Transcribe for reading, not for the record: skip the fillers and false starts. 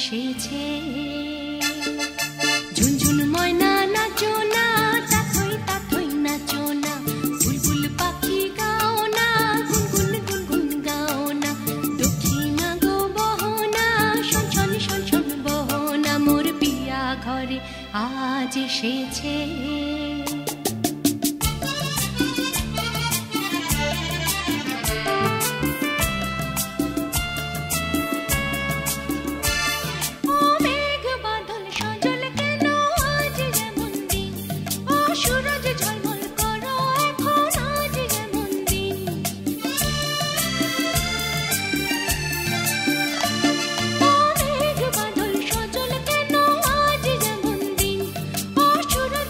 এসেছে। ঝুনঝুন ময়না নাচো না, তাথই তাথই নাচো না, বুলবুল পাখি গাও না, গুনগুন গুনগুন গাও না, দক্ষিণা গো বহনা, শনশন শনশন বহনা, মোর পিয়া ঘরে আজ এসেছে।